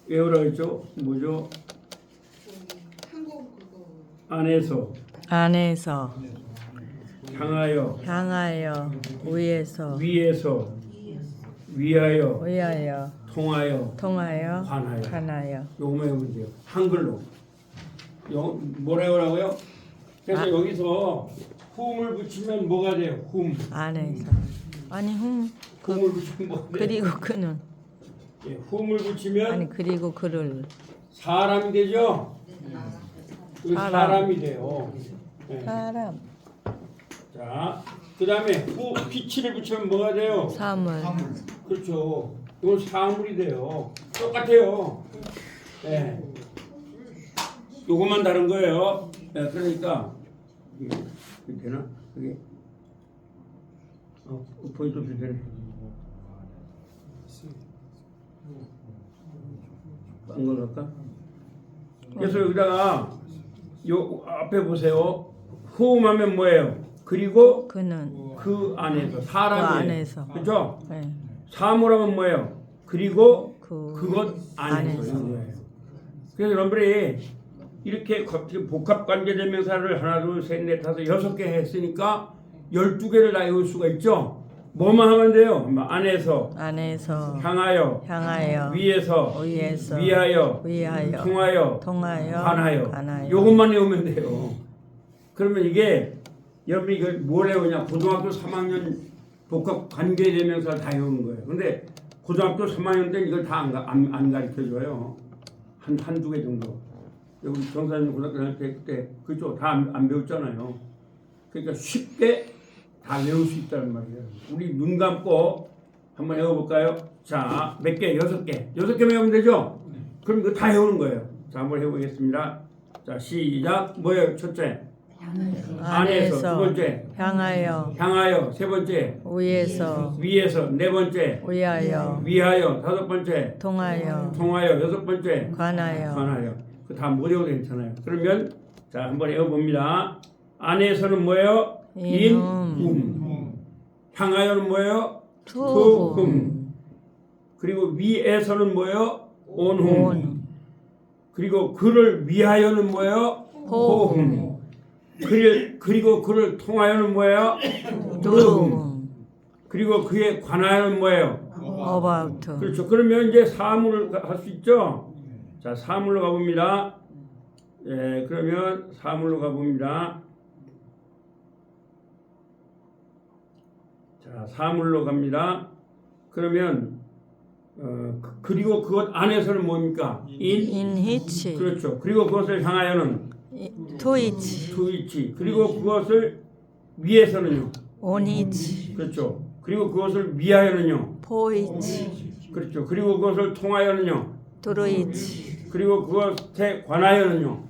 외우라 했죠? 뭐죠? 한국 그거 안에서 안에서 향하여 위에서 위하여 위하여 통하여 관하여 요거만 해보면 돼요. 한글로. 뭐라 외우라고요? 그래서 여기서 훔을 붙이면 뭐가 돼요? 훔. 안에서 아니 훔을 붙이면 뭐가 돼요? 그리고 그는 예, 훔을 붙이면 아니 그리고 그를 사람이 되죠? 그 사람. 사람이 돼요. 예. 사람 자, 그 다음에 피치를 붙이면 뭐가 돼요? 사물 그렇죠. 이건 사물이 돼요. 똑같아요. 예. 요것만 다른 거예요. 예, 그러니까 이게 되나? 그게 포인트 없이 되네. 딴걸 할까? 그래서 여기다가 요 앞에 보세요. 호흡하면 뭐예요? 그리고 그는 그 안에서 그 사람이에요. 안에서 그렇죠? 네. 사물하면 뭐예요? 그리고 그 그것 안에서 안에서. 이런 거예요. 그래서 여러분들이 이렇게 복합 관계대명사를 하나, 둘, 셋, 넷, 다섯, 6개 했으니까 12개를 다 외울 수가 있죠. 뭐만 하면 돼요? 안에서 향하여 위에서 위하여 통하여 관하여 요것만 외우면 돼요. 그러면 이게 여러분이 이걸 뭘 외우냐? 고등학교 3학년 복합 관계대명사를 다 외우는 거예요. 근데 고등학교 3학년 때는 이걸 다 안 가르쳐줘요. 한두 개 정도. 여기 정사님 고등학교 다닐 때 그때 그쪽 다 안 배웠잖아요. 그러니까 쉽게 다 외울 수 있다는 말이에요. 우리 눈 감고 한번 외워볼까요? 자, 몇 개? 6개. 6개 외우면 되죠? 그럼 이거 다 외우는 거예요. 자, 한번 해보겠습니다. 자, 시작. 뭐예요? 첫째. 안에서. 두 번째. 향하여. 세 번째. 위에서. 네 번째. 위하여. 다섯 번째. 통하여. 여섯 번째. 관하여. 그 다 못 외워도 괜찮아요. 그러면 자, 한번 외워봅니다. 안에서는 뭐예요? 향하여는 뭐예요? 투흠. 그리고 위에서는 뭐예요? 온흠. 그리고 그를 위하여는 뭐예요? 호흠. 그리고 그를 통하여는 뭐예요? 두흠. 그리고 그에 관하여는 뭐예요? about 그렇죠. 그러면 이제 사물을 할 수 있죠. 자, 사물로 가봅니다. 예, 그러면 사물로 가봅니다. 자, 사물로 갑니다. 그러면 그리고 그것 안에서는 뭡니까? in which 그렇죠. 그리고 그것을 향하여는 to which 그리고 그것을 위해서는요. on which 그렇죠. 그리고 그것을 위하여는요. for which 그렇죠. 그리고 그것을 통하여는요. through which 그리고 그것에 관하여는요.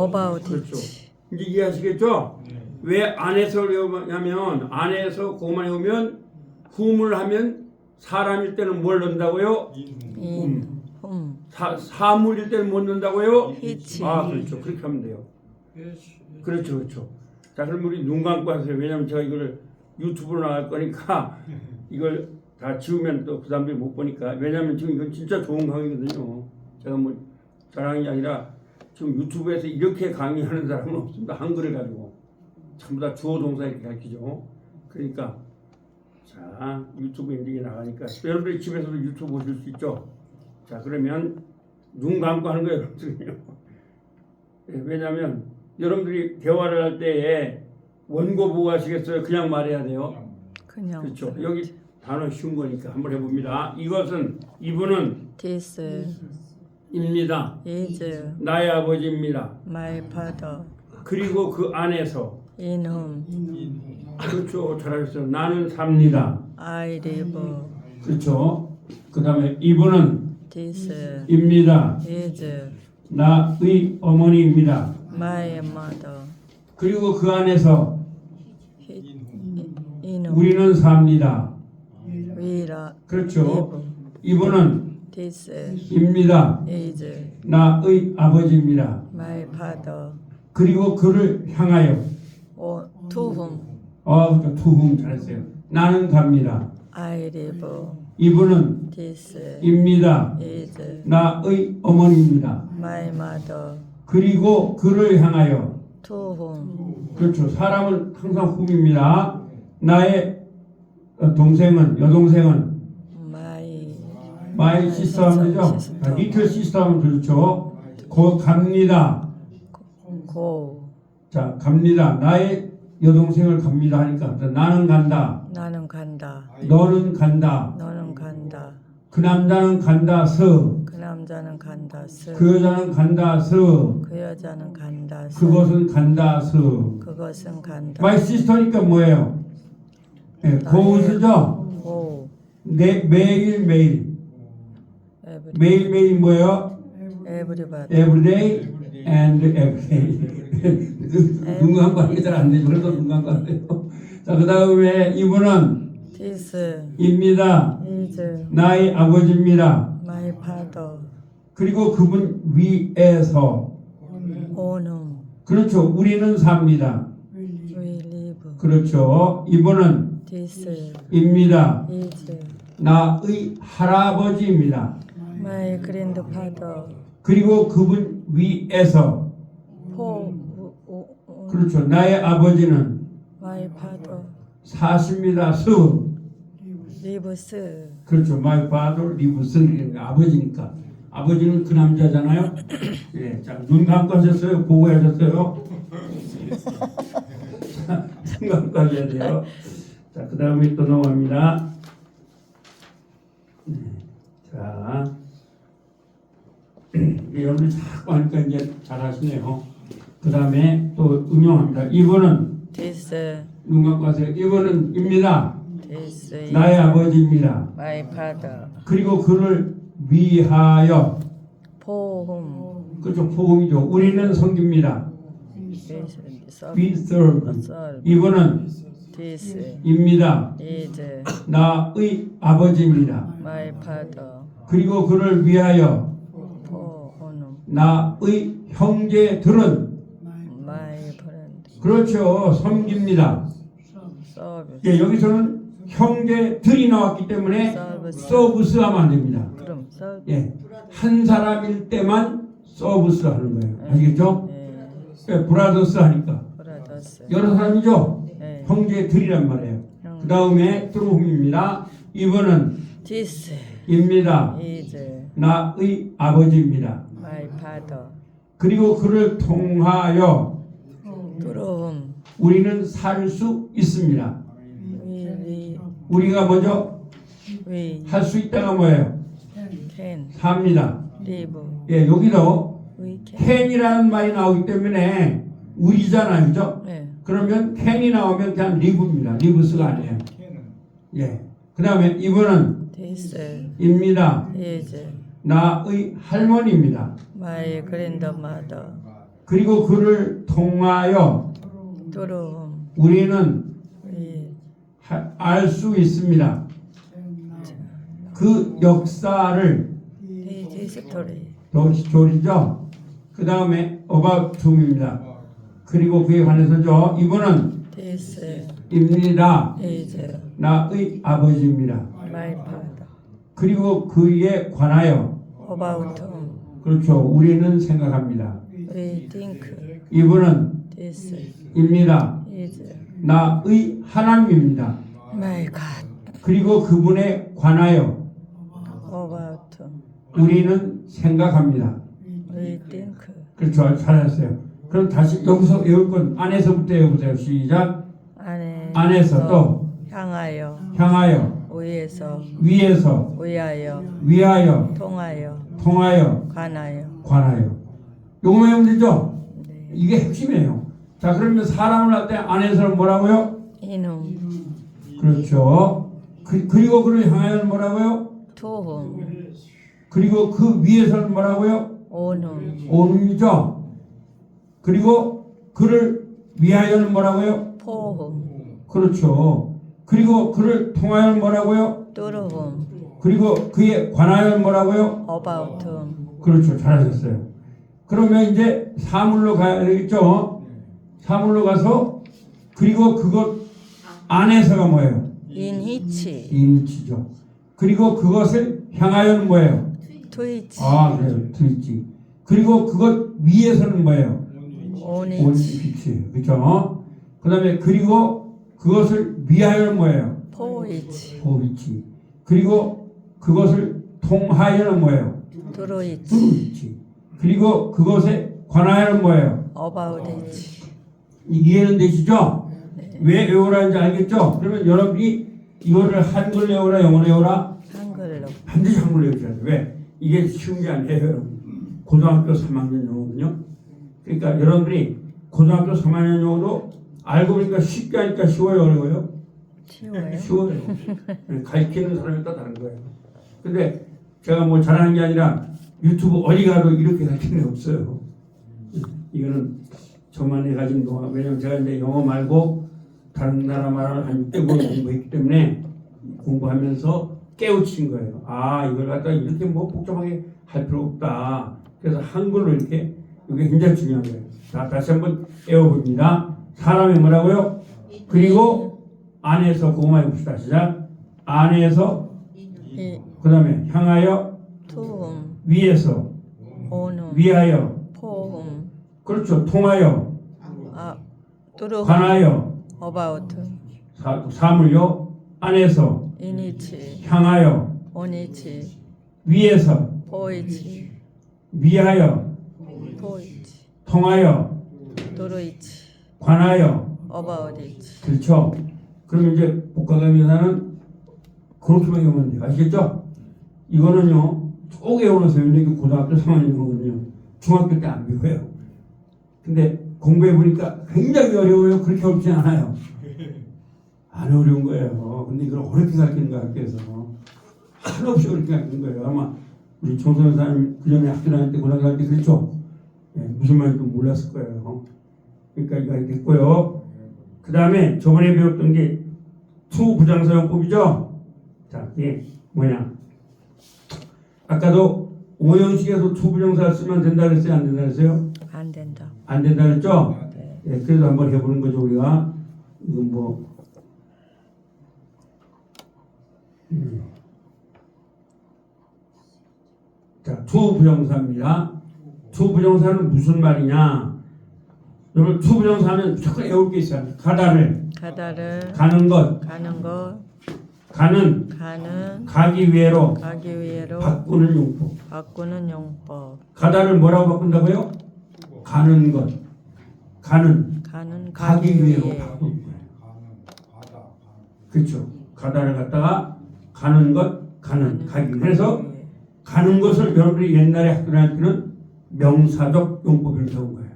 about 그렇죠. it 이제 이해하시겠죠? 왜 안에서 외우냐면 안에서 그것만 외우면 훔을 하면 사람일 때는 뭘 넣는다고요? in 사물일 때는 못 넣는다고요? which 아, 그렇죠. 그렇게 하면 돼요. 그렇죠. 그렇죠. 자, 그럼 우리 눈 감고 하세요. 왜냐면 제가 이걸 유튜브로 나갈 거니까 이걸 다 지우면 또 그 사람들이 못 보니까. 왜냐면 지금 이건 진짜 좋은 강의거든요. 제가 뭐 자랑이 아니라 지금 유튜브에서 이렇게 강의하는 사람은 없습니다. 한글을 가지고. 전부 다 주어 동사 이렇게 가르치죠. 그러니까 자, 유튜브 인증이 나가니까 여러분들이 집에서도 유튜브 보실 수 있죠. 자, 그러면 눈 감고 하는 거예요, 여러분들요. 왜냐하면 여러분들이 대화를 할 때에 원고 보고 하시겠어요? 그냥 말해야 돼요. 그냥 그렇죠. 여기 단어 쉬운 거니까 한번 해봅니다. 이분은 this 입니다. is 나의 아버지입니다. my father 그리고 그 안에서 in whom 그렇죠. 잘하셨어요. 나는 삽니다. I live 그렇죠. 그 다음에 이분은 this 입니다. is 나의 어머니입니다. my mother 그리고 그 안에서 in whom 우리는 삽니다. we live 그렇죠. 이분은 this 입니다. is 나의 아버지입니다. my father 그리고 그를 향하여 to whom 투흥 잘했어요. 나는 갑니다. I live This 입니다. is 나의 어머니입니다. my mother. 그리고 그를 향하여 To whom 그렇죠. 사람은 항상 whom입니다. 나의 동생은 여동생은 my sister 하면 되죠. little sister 하면 좋죠. 곧 갑니다. go. 자 갑니다. 나의 여동생을 갑니다 하니까 나는 간다. 나는 간다. 너는 간다. 너는 간다. 그 남자는 간다. 그 남자는 간다. 그 여자는 간다. 그 여자는 간다. 그것은 간다. 그것은 간다. my sister니까 뭐예요? 네, goes죠. go. 매일 뭐예요? Everybody. everyday and everyday. 눈 감고 하기 잘 안 되죠. 그래도 눈 감고 하세요. 자, 그 다음에 이분은 This 입니다. is 나의 아버지입니다. my father. 그리고 그분 위에서 On whom 그렇죠. 우리는 삽니다. we live. 그렇죠. 이분은 This 입니다. is 나의 할아버지입니다. my grandfather. 그리고 그분 위에서 For 그렇죠. 나의 아버지는 my father 사십니다. lives. 그렇죠. My father lives. 아버지니까. 아버지는 그 남자잖아요. 예, 자, 눈 감고 하셨어요? 보고 하셨어요? 눈 감고 하셔야 돼요. 자, 그 다음에 또 넘어갑니다. 네, 자, 여러분이 자꾸 하니까 이제 잘 하시네요. 그 다음에 또 응용합니다. 이분은 This 눈 감고 하세요. 이분은 입니다. this is 나의 아버지입니다. my father. 그리고 그를 위하여 For whom 그렇죠. 복음이죠. 우리는 섬깁니다. We serve. 이분은 This 입니다. is 나의 아버지입니다. my father. 그리고 그를 위하여 For whom 나의 형제들은 my friend. 그렇죠. 섬깁니다. Service. 예, 여기서는 형제들이 나왔기 때문에 서브스 하면 안 됩니다. 그럼 service. 예, 한 사람일 때만 서브스 하는 거예요. 아시겠죠? 예, 브라더스 하니까 brothers. 여러 사람이죠. 네. 형제들이란 말이에요. 그 다음에 트루홈입니다. 이분은 This 입니다. is 나의 아버지입니다. my father. 그리고 그를 통하여 Through whom 우리는 살 수 있습니다. we live. 우리가 먼저 We 할 수 있다가 뭐예요? can 삽니다. live. 예, 여기도 We can. can이라는 말이 나오기 때문에 우리잖아요, 그죠? 네. 그러면 can이 나오면 그냥 live입니다. lives가 아니에요. 예. 그 다음에 이분은 This 입니다. is 나의 할머니입니다. my grandmother. 그리고 그를 통하여 Through whom 우리는 we 알 수 있습니다. 그 역사를 his history. 조리죠. 그 다음에 about whom입니다. 그리고 그에 관해서죠. 이분은 This 입니다. is 나의 아버지입니다. my father. 그리고 그에 관하여 About whom 그렇죠. 우리는 생각합니다. we think. 이분은 This 입니다. is 나의 하나님입니다. my God. 그리고 그분에 관하여 About whom 우리는 생각합니다. we think. 그렇죠. 잘했어요. 그럼 다시 여기서 외울 건 안에서부터 외워보세요. 시작. 안에서 또 향하여 위에서 위에서 위하여 통하여 관하여. 요거만 외우면 되죠? 네. 이게 핵심이에요. 자, 그러면 사람을 할 때 안에서는 뭐라고요? 이놈. 그렇죠. 그리고 그를 향하여는 뭐라고요? 투홈. 그리고 그 위에서는 뭐라고요? 오놈. 오놈이죠. 그리고 그를 위하여는 뭐라고요? 포홈. 그렇죠. 그리고 그를 통하여는 뭐라고요? 뚜루홈. 그리고 그에 관하여는 뭐라고요? 어바우트홈. 그렇죠. 잘하셨어요. 그러면 이제 사물로 가야 되겠죠. 사물로 가서 그리고 그것 안에서가 뭐예요? 인히치. 인치죠. 그리고 그것을 향하여는 뭐예요? 트위치. 아, 그래요. 트위치. 그리고 그것 위에서는 뭐예요? 오니치. 온위치. 그렇죠? 그다음에 그리고 그것을 위하여는 뭐예요? 포위치. 포위치. 그리고 그것을 통하여는 뭐예요? 드로이치. 두루위치. 그리고 그것에 관하여는 뭐예요? 어바우디치. 이해는 되시죠? 왜 외우라는지 알겠죠? 그러면 여러분이 이거를 한글 외우라, 영어 외우라? 한글로. 반드시 한글로 외우셔야 돼요. 왜? 이게 쉬운 게 아니에요, 여러분. 고등학교 3학년 영어거든요. 그러니까 여러분들이 고등학교 3학년 영어도 알고 보니까 쉽게 하니까 쉬워요, 어려워요? 쉬워요. 쉬워요. 가르치는 사람이 또 다른 거예요. 근데 제가 뭐 잘하는 게 아니라 유튜브 어디 가도 이렇게 가르치는 게 없어요. 이거는 저만의 가진 동안, 왜냐면 제가 이제 영어 말고 다른 나라 말을 한 6개월 공부했기 때문에 공부하면서 깨우친 거예요. 아, 이걸 갖다 이렇게 뭐 복잡하게 할 필요 없다. 그래서 한글로 이렇게, 이게 굉장히 중요한 거예요. 자, 다시 한번 외워봅니다. 사람이 뭐라고요? 그리고 안에서, 그거만 해봅시다. 시작. 안에서, 이 그 다음에 향하여, 투음. 위에서, 오눔. 위하여, 포음. 그렇죠. 통하여, 아 드로. 관하여, 어바우트. 사물요, 안에서, 이니치. 향하여, 오니치. 위에서, 포이치. 위하여, 포이치. 통하여, 드로이치. 관하여. 어바우디치. 그렇죠. 그러면 이제 복화강의사는 그렇게만 외우면 돼요. 아시겠죠? 이거는요, 쭉 외워놓으세요. 이게 고등학교 3학년이거든요. 중학교 때 안 배워요. 근데 공부해보니까 굉장히 어려워요. 그렇게 어렵지 않아요. 안 어려운 거예요. 근데 이걸 어렵게 가르치는 거 학교에서. 한없이 어렵게 가르치는 거예요. 아마 우리 정선사님 그 전에 학교 다닐 때, 고등학교 다닐 때 그랬죠? 예, 무슨 말인지 몰랐을 거예요. 그러니까 이거 됐고요. 그 다음에 저번에 배웠던 게 투부장사용법이죠. 자, 이게 뭐냐? 아까도 오형식에서 투부정사 쓰면 된다 그랬어요? 안 된다 그랬어요? 안 된다. 안 된다 그랬죠? 네. 예, 그래도 한번 해보는 거죠 우리가. 이건 뭐 자, 투부정사입니다. 투부정사는 무슨 말이냐? 여러분 투부정사는 무조건 외울 게 있어요. 가다를, 가다를. 가는 것, 가는 것. 가는, 가는. 가기 위해로 가기 위해로. 바꾸는 용법. 바꾸는 용법. 가다를 뭐라고 바꾼다고요? 가는 것. 가는, 가는. 가기 위해로 위해. 바꾸는 거예요. 그렇죠. 가다를 갖다가 가는 것, 가는, 가기. 그래서 위해. 가는 것을 여러분들이 옛날에 학교 다닐 때는 명사적 용법을 배운 거예요.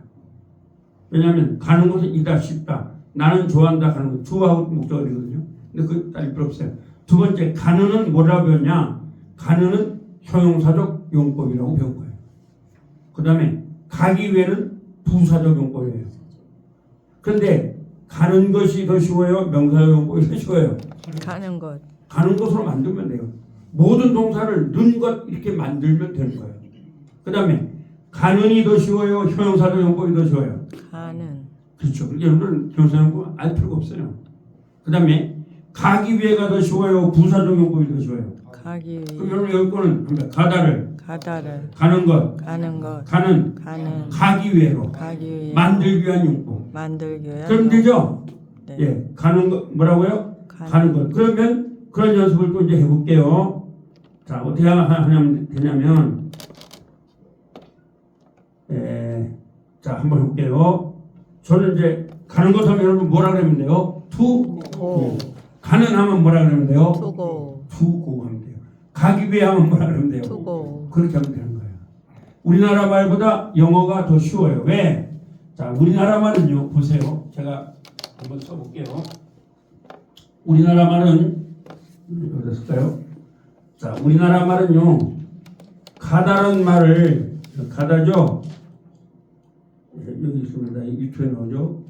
왜냐하면 가는 것은 이다 싶다. 나는 좋아한다 하는 거. 주하고 목적어 되거든요. 근데 그거 따질 필요 없어요. 두 번째, 가는은 뭐라고 배웠냐? 가는은 형용사적 용법이라고 배운 거예요. 그 다음에 가기 위해는 부사적 용법이에요. 그런데 가는 것이 더 쉬워요? 명사적 용법이 더 쉬워요? 가는 것. 가는 것으로 만들면 돼요. 모든 동사를 는 것 이렇게 만들면 되는 거예요. 그 다음에 가는이 더 쉬워요? 형용사적 용법이 더 쉬워요? 가는. 그렇죠. 여러분은 형용사적 용법 알 필요가 없어요. 그 다음에 가기 위해가 더 쉬워요? 부사적 용법이 더 쉬워요? 가기 그럼 위해. 여러분 여기 거는 가다를, 가다를. 가는 것, 가는 것. 가는, 가는. 가기 위해로, 가기 위해. 만들기 위한 용법. 만들기 위해. 그럼 되죠? 네. 예, 가는 것 뭐라고요? 가는. 가는 것. 그러면 그런 연습을 또 이제 해볼게요. 자, 어떻게 하면 되냐면, 자, 한번 해볼게요. 저는 이제 가는 것 하면 여러분 뭐라 그러면 돼요? 고. 가는 하면 뭐라 그러면 돼요? 투고. 투고 하면 돼요. 가기 위해 하면 뭐라 그러면 돼요? 투고. 그렇게 하면 되는 거예요. 우리나라 말보다 영어가 더 쉬워요. 왜? 자, 우리나라 말은요, 보세요. 제가 한번 써볼게요. 우리나라 말은, 어디 쓸까요? 자, 우리나라 말은요, 가다라는 말을, 가다죠? 여기 있습니다. 유튜브에 나오죠?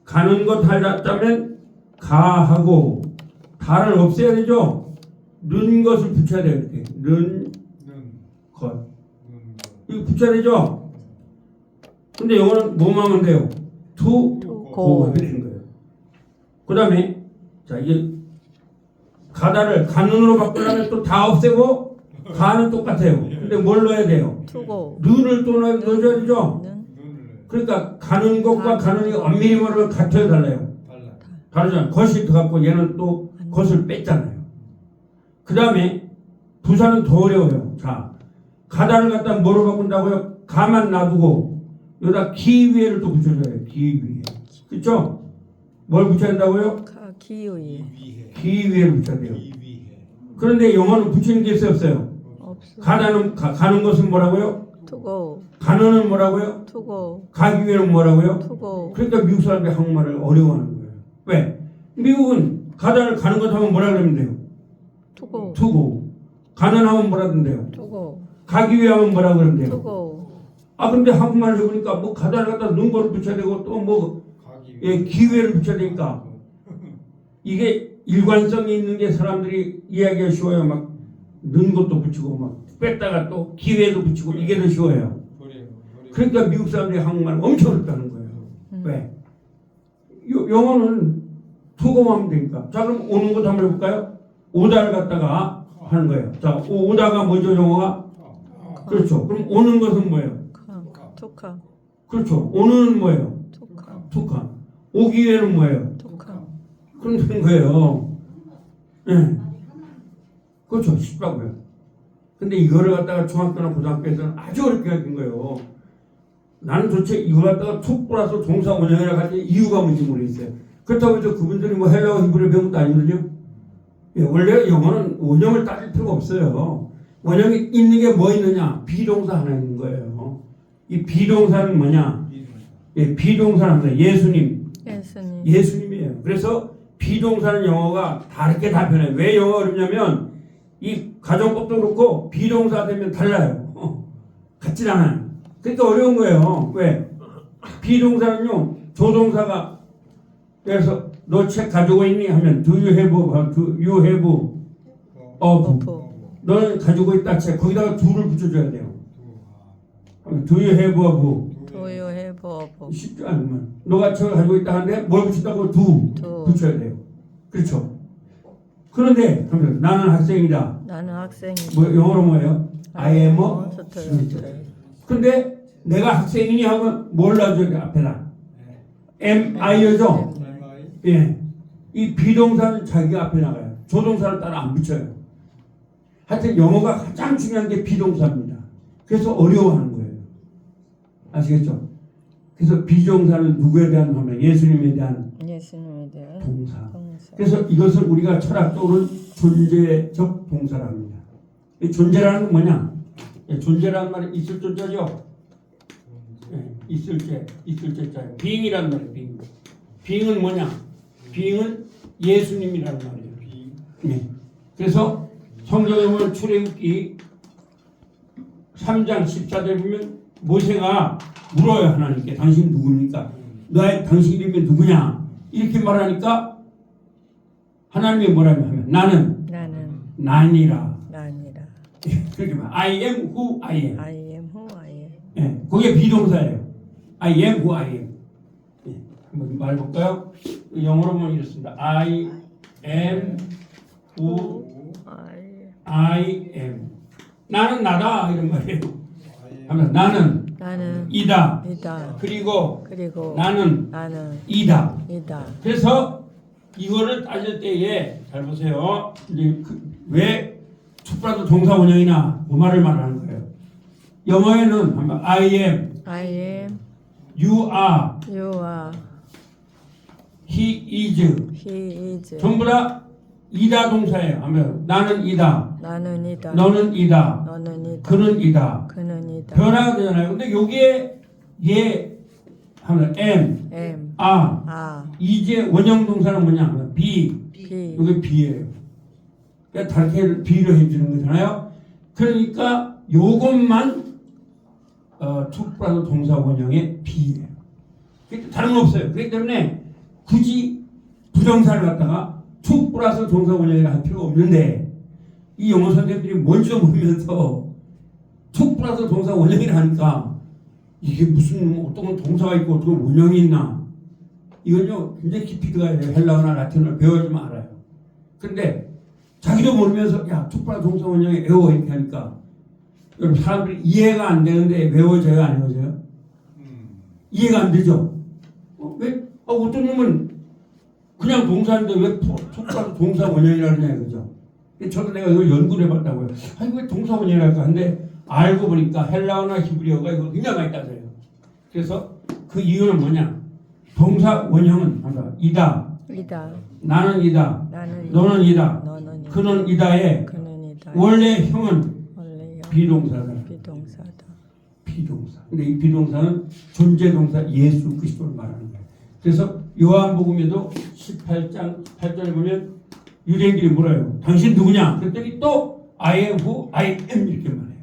가는 것 하자면, 가하고, 다를 없애야 되죠? 는 것을 붙여야 돼요. 이렇게. 는 것. 이거 붙여야 되죠? 근데 영어는 뭐만 하면 돼요? to, to, go 하면 되는 거예요. 그 다음에, 자, 이게, 가다를 가는으로 바꾸려면 또 다 없애고 가는 똑같아요. 근데 뭘 넣어야 돼요? 투고. 는을 또 넣어줘야 되죠. 는. 그러니까 가는 것과 가는이 엄밀히 말하면 같아요, 달라요? 다르잖아요. 것이 들어갔고 얘는 또 것을 뺐잖아요. 그 다음에 부사는 더 어려워요. 자, 가다를 갖다 뭐로 바꾼다고요? 가만 놔두고 여기다 기 위에를 또 붙여줘야 돼요. 기 위에. 그렇죠? 뭘 붙여야 된다고요? 기우이. 기 위에를 붙여야 돼요. 그런데 영어는 붙이는 게 있어요, 없어요? 없어. 가는 것은 뭐라고요? 투고. 가는은 뭐라고요? 투고. 가기 위에는 뭐라고요? 투고. 그러니까 미국 사람들이 한국말을 어려워하는 거예요. 왜? 미국은 가다를 가는 것 하면 뭐라 그러면 돼요? 투고. 투고. 가는 하면 뭐라 그러는데요? 투고. 가기 위해 하면 뭐라 그러면 돼요? 투고. 아 근데 한국말 해보니까 뭐 가다를 갖다 눈거를 붙여야 되고 또 뭐 기회를 붙여야 되니까 이게 일관성이 있는 게 사람들이 이야기가 쉬워요. 막 는 것도 붙이고 막 뺐다가 또 기회도 붙이고 이게 더 쉬워요. 그러니까 미국 사람들이 한국말 엄청 어렵다는 거예요. 왜? 영어는 투고하면 되니까. 자 그럼 오는 것도 한번 해볼까요? 오다를 갖다가 하는 거예요. 자 오다가 뭐죠 영어가? 그렇죠. 그럼 오는 것은 뭐예요? 투카. 그렇죠. 오는 뭐예요? 투카. 투카. 오기 위해는 뭐예요? 투카. 그럼 되는 거예요. 예. 그렇죠. 쉽다고요. 근데 이거를 갖다가 중학교나 고등학교에서는 아주 어렵게 가르친 거예요. 나는 도대체 이거 갖다가 툭 플러스 동사 원형이라고 할 때 이유가 뭔지 모르겠어요. 그렇다고 해서 그분들이 뭐 헬라어 히브리어 배운 것도 아니거든요. 예, 원래 영어는 원형을 따질 필요가 없어요. 원형이 있는 게 뭐 있느냐? 비동사 하나 있는 거예요. 이 비동사는 뭐냐? 예, 비동사는 예수님. 예수님. 예수님이에요. 그래서 비동사는 영어가 다르게 답변해요. 왜 영어가 어렵냐면 이 가정법도 그렇고 비동사 되면 달라요. 같진 않아요. 그러니까 어려운 거예요. 왜? 비동사는요 조동사가 그래서 너 책 가지고 있니? 하면 do you have of 너는 가지고 있다 책 거기다가 do를 붙여줘야 돼요. do you have of 도요 해보. 쉽지 않으면 너가 책을 가지고 있다 하는데 뭘 붙인다고 do 붙여야 돼요. 그렇죠. 그런데 나는 학생이다. 나는 학생이. 뭐 영어로 뭐예요? I am a student. 스튜던트. 근데 내가 학생이니 하면 뭘 놔줘야 돼 앞에다? am I죠. 예. 이 비동사는 자기가 앞에 나가요. 조동사를 따라 안 붙여요. 하여튼 영어가 가장 중요한 게 비동사입니다. 그래서 어려워하는 거예요. 아시겠죠? 그래서 비동사는 누구에 대한 하면 예수님에 대한 예수님에 대한 동사. 동사. 그래서 이것을 우리가 철학적으로는 존재적 동사라고 합니다. 이 존재라는 건 뭐냐? 예, 존재라는 말은 있을 존재죠. 예, 있을 죄자예요. being이라는 말이에요. being은 뭐냐? being은 예수님이라는 말이에요. 예. 그래서 성경에 보면 출애굽기 3장 14절에 보면 모세가 물어요 하나님께 당신 누굽니까? 당신 이름이 누구냐? 이렇게 말하니까 하나님이 뭐라고 하면 나는 난이라. 그렇게 말. I am who I am. I am who I am. 예, 그게 비동사예요. I am who I am. 예, 한번 말해볼까요? 영어로 보면 이렇습니다. I am who I am. 나는 나다 이런 말이에요. 하면 나는 이다. 그리고 나는 이다. 그래서 이거를 따질 때에 잘 보세요. 이제 왜 투플러스 동사 원형이나 그 말을 말하는 거예요. 영어에는 한번 I am, you are, he is 전부 다 이다 동사예요. 하면 나는 이다, 너는 이다, 그는 이다. 변화가 되잖아요. 근데 여기에 얘 하면 am, 이제 원형 동사는 뭐냐 하면 be. 이게 be예요. 그러니까 다르게 be를 해주는 거잖아요. 그러니까 요것만 투플러스 동사 원형의 be예요. 다른 건 없어요. 그렇기 때문에 굳이 부정사를 갖다가 투플러스 동사 원형이라 할 필요가 없는데 이 영어 선생님들이 뭔지도 모르면서 투플러스 동사 원형이라 하니까 이게 무슨 어떤 동사가 있고 어떤 원형이 있나 이건요 굉장히 깊이 들어가야 돼요. 헬라어나 라틴어를 배워야지만 알아요. 근데 자기도 모르면서 야 촉발 동사 원형에 외워 이렇게 하니까 여러분 사람들이 이해가 안 되는데 외워져요 안 외워져요? 이해가 안 되죠? 왜? 어떤 놈은 그냥 동사인데 왜 촉발 동사 원형이라 그러냐 이거죠. 저도 내가 이걸 연구를 해봤다고요. 아니 왜 동사 원형이랄까 하는데 알고 보니까 헬라어나 히브리어가 이거 굉장히 많이 따져요. 그래서 그 이유는 뭐냐? 동사 원형은 이다. 이다. 나는 이다. 나는 너는 이다. 너는 이다. 그는 이다의 그는 이다. 원래 형은 원래요. 비동사다. 비동사다. 비동사. 근데 이 비동사는 존재동사 예수 그리스도를 말하는 거예요. 그래서 요한복음에도 18장 8절에 보면 유대인들이 물어요. 당신 누구냐? 그랬더니 또 I am who I am 이렇게 말해요.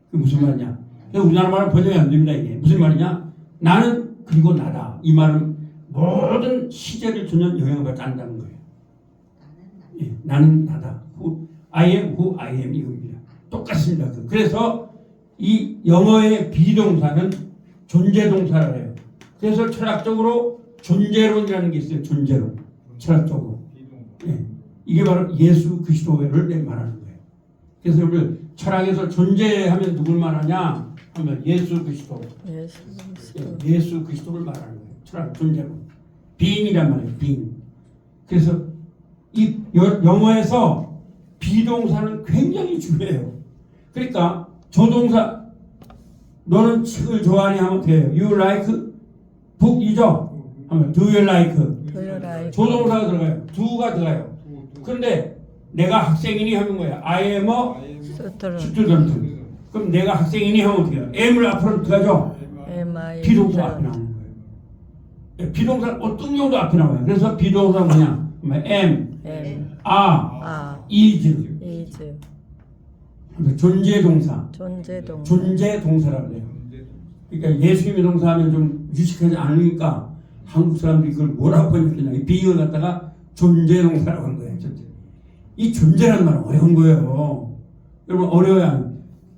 그게 무슨 말이냐? 우리나라 말은 번역이 안 됩니다. 이게 무슨 말이냐? 나는 그리고 나다. 이 말은 모든 시제를 전혀 영향을 받지 않는다는 거예요. 예, 나는 나다. I am who I am 이겁니다. 똑같습니다. 그래서 이 영어의 비동사는 존재동사라 해요. 그래서 철학적으로 존재론이라는 게 있어요. 존재론. 철학적으로. 예, 이게 바로 예수 그리스도를 말하는 거예요. 그래서 우리 철학에서 존재하면 누굴 말하냐 하면 예수 그리스도. 예수 그리스도를 말하는 거예요. 철학 존재론. being이란 말이에요. being. 그래서 이 영어에서 비동사는 굉장히 중요해요. 그러니까 조동사 너는 책을 좋아하니 하면 어떻게 해요? You like book이죠? 하면 do you like? 조동사가 들어가요. do가 들어가요. 그런데 내가 학생이니 하면 뭐야? I am a student. 그럼 내가 학생이니 하면 어떻게 해요? am을 앞으로 들어가죠? 비동사 앞에 나오는 거예요. 비동사 어떤 경우도 앞에 나와요. 그래서 비동사 뭐냐? am, is. 존재동사. 존재동사라고 해요. 그러니까 예수님의 동사하면 좀 유식하지 않으니까 한국 사람들이 그걸 뭐라고 번역했냐? 이 비유를 갖다가 존재동사라고 한 거예요. 이 존재라는 말은 어려운 거예요. 여러분 어려워야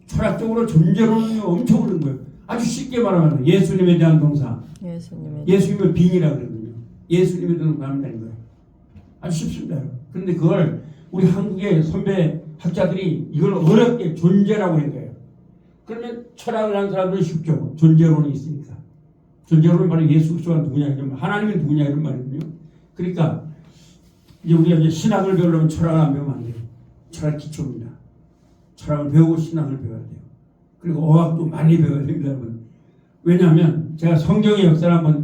철학적으로 존재론이 엄청 어려운 거예요. 아주 쉽게 말하면 예수님에 대한 동사. 예수님을 빙이라고 그러거든요. 예수님에 대한 동사 하면 되는 거예요. 아주 쉽습니다. 그런데 그걸 우리 한국의 선배 학자들이 이걸 어렵게 존재라고 한 거예요. 그러면 철학을 하는 사람들은 쉽죠. 존재론이 있으니까. 존재론은 바로 예수 그리스도가 누구냐 이런 말, 하나님이 누구냐 이런 말이거든요. 그러니까 이제 우리가 이제 신학을 배우려면 철학을 안 배우면 안 돼요. 철학 기초입니다. 철학을 배우고 신학을 배워야 돼요. 그리고 어학도 많이 배워야 됩니다, 여러분. 왜냐하면 제가 성경의 역사를 한번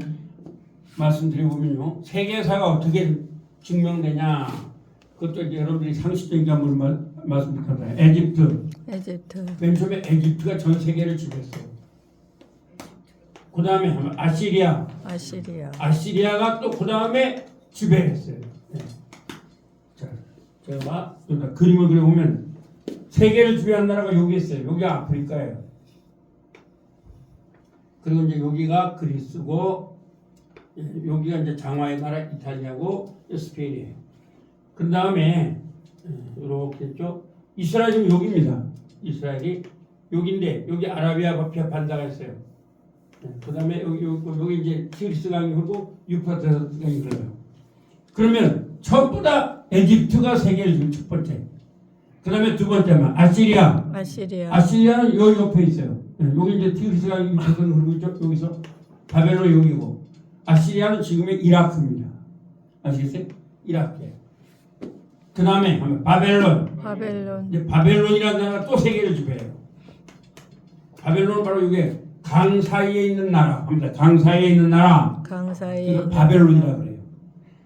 말씀드려보면요, 세계사가 어떻게 증명되냐, 그것도 이제 여러분들이 상식적인 게 한번 말씀드릴까요? 에집트. 맨 처음에 에집트가 전 세계를 지배했어요. 그 다음에 아시리아가 또 그 다음에 지배했어요. 네. 자, 제가 그림을 그려보면 세계를 지배한 나라가 여기 있어요. 여기가 아프리카예요. 그리고 이제 여기가 그리스고, 여기가 이제 장화의 나라 이탈리아고 스페인이에요. 그 다음에 이렇게 했죠. 이스라엘이 지금 여기입니다. 이스라엘이 여기인데 여기 아라비아 반다가 있어요. 그 다음에 여기 이제 티그리스 강이 흐르고 유프라테스 강이 흘러요. 그러면 전부 다 에집트가 세계를 지금 첫 번째. 그 다음에 두 번째만 아시리아는 여기 옆에 있어요. 여기 이제 티그리스 강이 흐르고 있죠. 여기서 바벨론 여기고, 아시리아는 지금의 이라크입니다. 아시겠어요? 이라크예요. 그 다음에 바벨론. 이제 바벨론이라는 나라가 또 세계를 지배해요. 바벨론은 바로 이게 강 사이에 있는 나라 합니다. 강 사이에 있는 나라. 그래서 바벨론이라고 그래요.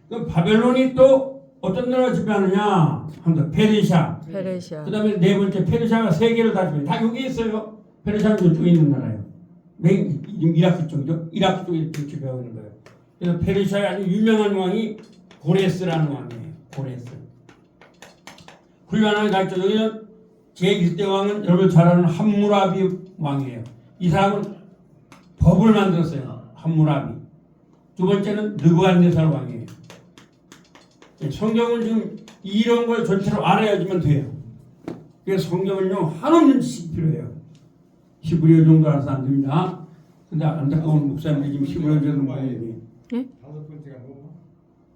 그 바벨론이 또 어떤 나라를 지배하느냐 합니다. 페르시아. 그 다음에 네 번째 페르시아가 세계를 다 지배해요. 다 여기 있어요. 페르시아는 이쪽에 있는 나라예요. 이라크 쪽이죠. 이라크 쪽에 지배하고 있는 거예요. 그래서 페르시아의 아주 유명한 왕이 고레스라는 왕이에요. 고레스. 훌륭한 가르쳐. 여기는 제1대 왕은 여러분 잘 아는 함무라비 왕이에요. 이 사람은 법을 만들었어요. 함무라비. 두 번째는 느부갓네살 왕이에요. 성경은 지금 이런 걸 전체로 알아야지만 돼요. 그래서 성경은요 한없는 지식이 필요해요. 히브리어 정도 알아서 안 됩니다. 근데 안타까운 목사님들이 지금 히브리어 정도 모르겠네요.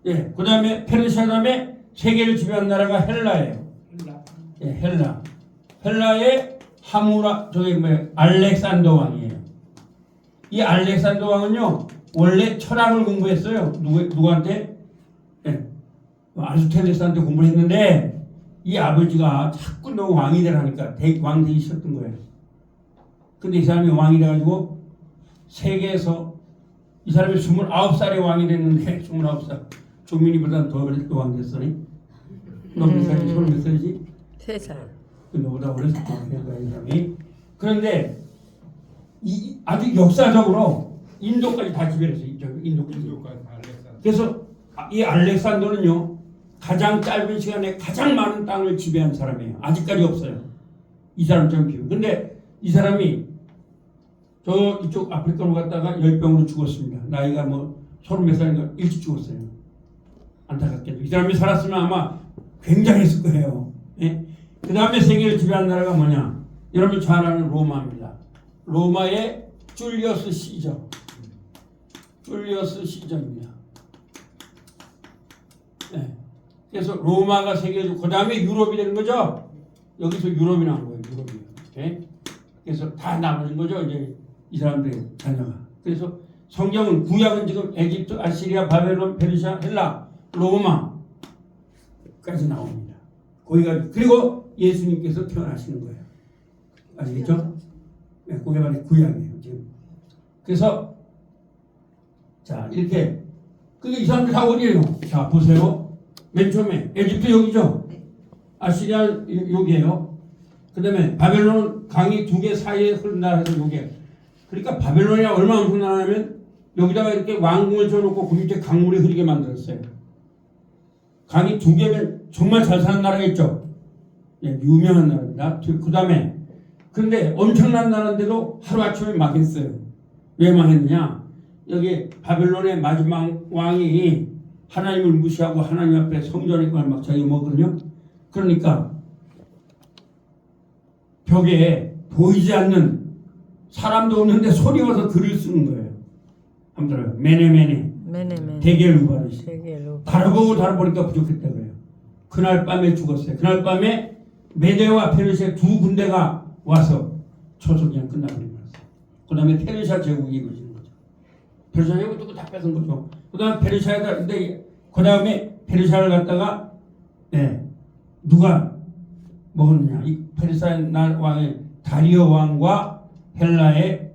예, 그 다음에 페르시아 다음에 세계를 지배한 나라가 헬라예요. 예, 헬라의 하무라 저기 뭐 알렉산더 왕이에요. 이 알렉산더 왕은요 원래 철학을 공부했어요. 누구한테? 예, 아리스토텔레스한테 공부를 했는데 이 아버지가 자꾸 너 왕이 되라니까 왕 되기 싫었던 거예요. 근데 이 사람이 왕이 돼가지고 세계에서 이 사람이 29살에 왕이 됐는데 29살 조민이보다 더 어릴 때 왕 됐으니 너 몇 살이지? 서른 몇 살이지? 3살. 너보다 어렸을 거야 이 사람이. 그런데 아주 역사적으로 인도까지 다 지배했어요. 인도까지. 그래서 이 알렉산더는요 가장 짧은 시간에 가장 많은 땅을 지배한 사람이에요. 아직까지 없어요. 이 사람처럼 비교. 근데 이 사람이 저 이쪽 아프리카로 갔다가 열병으로 죽었습니다. 나이가 뭐 30몇 살인가 일찍 죽었어요. 안타깝게도. 이 사람이 살았으면 아마 굉장했을 거예요. 예? 그 다음에 세계를 지배한 나라가 뭐냐? 여러분 잘 아는 로마입니다. 로마의 줄리어스 시저. 줄리어스 시저입니다. 예. 그래서 로마가 세계를, 그 다음에 유럽이 되는 거죠? 여기서 유럽이 나온 거예요. 유럽이. 예? 그래서 다 나눠진 거죠. 이제 이 사람들의 자녀가. 그래서 성경은 구약은 지금 에집트, 아시리아, 바벨론, 페르시아, 헬라, 로마까지 나옵니다. 거기가 그리고 예수님께서 태어나시는 거예요. 아시겠죠? 네, 그게 바로 구약이에요. 지금. 그래서 자 이렇게 근데 이 사람들 다 어디예요? 자 보세요. 맨 처음에 에집트 여기죠. 아시리아 여기에요. 그 다음에 바벨론 강이 두 개 사이에 흐른 나라에서 여기에요. 그러니까 바벨론이 얼마나 엄청나냐면 여기다가 이렇게 왕궁을 지어놓고 그 밑에 강물이 흐르게 만들었어요. 강이 두 개면 정말 잘 사는 나라겠죠. 예, 유명한 나라입니다. 그 다음에 근데 엄청난 나라인데도 하루아침에 망했어요. 왜 망했느냐? 여기 바벨론의 마지막 왕이 하나님을 무시하고 하나님 앞에 성전의 걸 막 자기 먹거든요. 그러니까 벽에 보이지 않는 사람도 없는데 소리 와서 글을 쓰는 거예요. 한번 들어요. 메네. 대겔 루바르시. 다르고 다르보니까 부족했다 그래요. 그날 밤에 죽었어요. 그날 밤에 메데와 페르시아 두 군대가 와서 초소 그냥 끝나버린 거였어요. 그 다음에 페르시아 제국이 이루어지는 거죠. 페르시아 제국도 다 뺏은 거죠. 그 다음에 페르시아에다 근데 그 다음에 페르시아를 갖다가 누가 먹었느냐? 이 페르시아 왕의 다리오 왕과 헬라의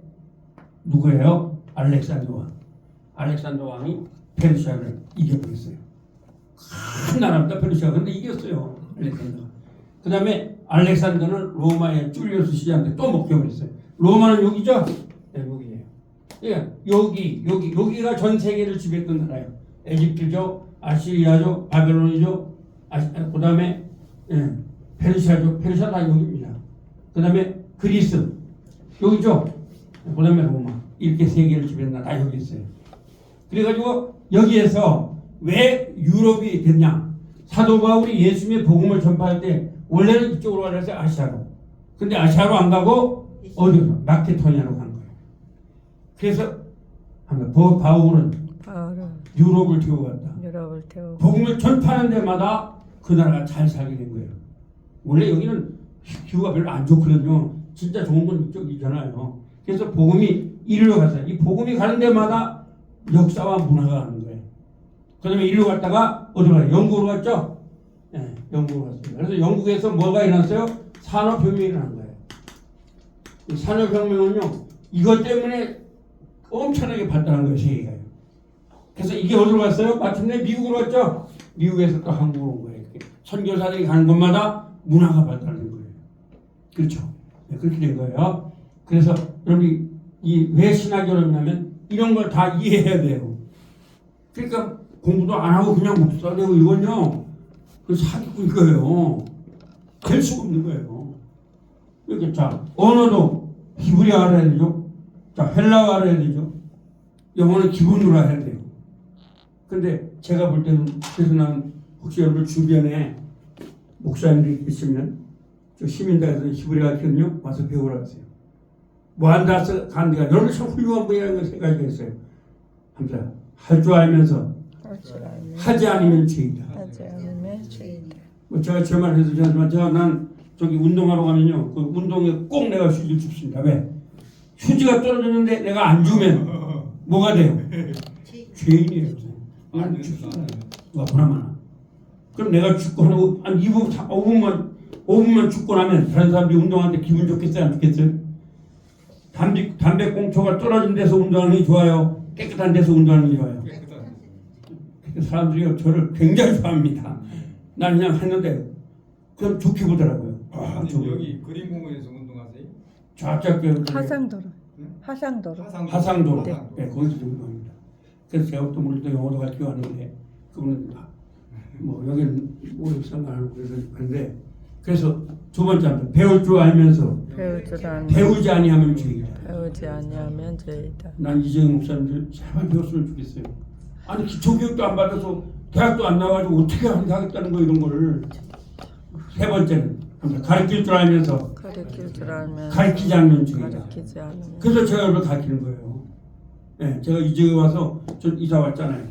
누구예요? 알렉산더 왕. 알렉산더 왕이 페르시아를 이겨버렸어요. 큰 나라입니다. 페르시아가. 근데 이겼어요. 알렉산더가. 그 다음에 알렉산더는 로마의 줄리어스 시저한테 또 먹혀버렸어요. 로마는 여기죠? 네, 여기에요. 예, 여기가 전 세계를 지배했던 나라예요. 에집트죠, 아시리아죠, 바벨론이죠, 그 다음에 페르시아죠. 페르시아 다 여기입니다. 그 다음에 그리스 여기죠. 그 다음에 로마. 이렇게 세계를 지배했나 다 여기 있어요. 그래가지고 여기에서 왜 유럽이 됐냐? 사도 바울이 예수님의 복음을 전파할 때 원래는 이쪽으로 가서 아시아로. 근데 아시아로 안 가고 어디로? 마케도니아로 간 거예요. 그래서 바울은 유럽을 태우고 갔다. 복음을 전파하는 데마다 그 나라가 잘 살게 된 거예요. 원래 여기는 기후가 별로 안 좋거든요. 진짜 좋은 건 이쪽이잖아요. 그래서 복음이 이리로 갔어요. 이 복음이 가는 데마다 역사와 문화가 가는 거예요. 그 다음에 이리로 갔다가 어디로 가요? 영국으로 갔죠? 네, 영국으로 갔습니다. 그래서 영국에서 뭐가 일어났어요? 산업혁명이 일어난 거예요. 이 산업혁명은요, 이것 때문에 엄청나게 발달한 거예요, 세계가요. 그래서 이게 어디로 갔어요? 마침내 미국으로 갔죠? 미국에서 또 한국으로 온 거예요. 선교사들이 가는 곳마다 문화가 발달된 거예요. 그렇죠? 네, 그렇게 된 거예요. 그래서 여러분이 왜 신학이 어렵냐면 이런 걸 다 이해해야 돼요. 그러니까 공부도 안 하고 그냥 묵사 되고 이건요, 그 사기꾼 거예요. 될 수가 없는 거예요. 이렇게 자 언어도 히브리어 알아야 되죠. 자 헬라어 알아야 되죠. 영어는 기본으로 해야 돼요. 근데 제가 볼 때는 그래서 난 혹시 여러분 주변에 목사님들이 계시면 저 시민당에서 히브리어 가르치거든요. 와서 배우라 하세요. 뭐 한다서 가는 데가 여러분 참 훌륭한 분이라는 걸 생각이 했어요. 합니다. 할 줄 알면서 하지 않으면 죄이다. 뭐 제가 제 말 해도 되지만 난 저기 운동하러 가면요. 그 운동에 꼭 내가 휴지를 줍습니다. 왜? 휴지가 떨어졌는데 내가 안 주면 뭐가 돼요? 죄인이에요. 안 줍습니다. 와, 보나마나. 그럼 내가 죽고 한 2분, 5분만 죽고 나면 다른 사람들이 운동하는데 기분 좋겠어요? 안 좋겠어요? 담배꽁초가 떨어진 데서 운동하는 게 좋아요? 깨끗한 데서 운동하는 게 좋아요? 사람들이 저를 굉장히 좋아합니다. 난 그냥 했는데 그럼 좋게 보더라고요. 아, 여기 그린공원에서 운동하세요? 좌측 화상도로. 화상도로. 화상도로. 네. 네, 거기서 운동합니다. 그래서 제가 또 물론 영어도 가르치고 하는데 그분은 뭐 여기는 모르겠 상관하고 그래서 하는데 그래서 두 번째 배울 줄 알면서 배우지 아니하면 죄이다. 배우지 아니하면 죄이다. 난 이재용 목사님들 제발 배웠으면 좋겠어요. 아니 기초교육도 안 받아서 대학도 안 나와가지고 어떻게 하겠다는 거 이런 거를. 세 번째는 가르칠 줄 알면서 가르칠 줄 알면서 가르치지 않는 죄이다. 가르치지 않으면. 그래서 제가 여러분 가르치는 거예요. 네, 제가 이제 와서 저 이사 왔잖아요.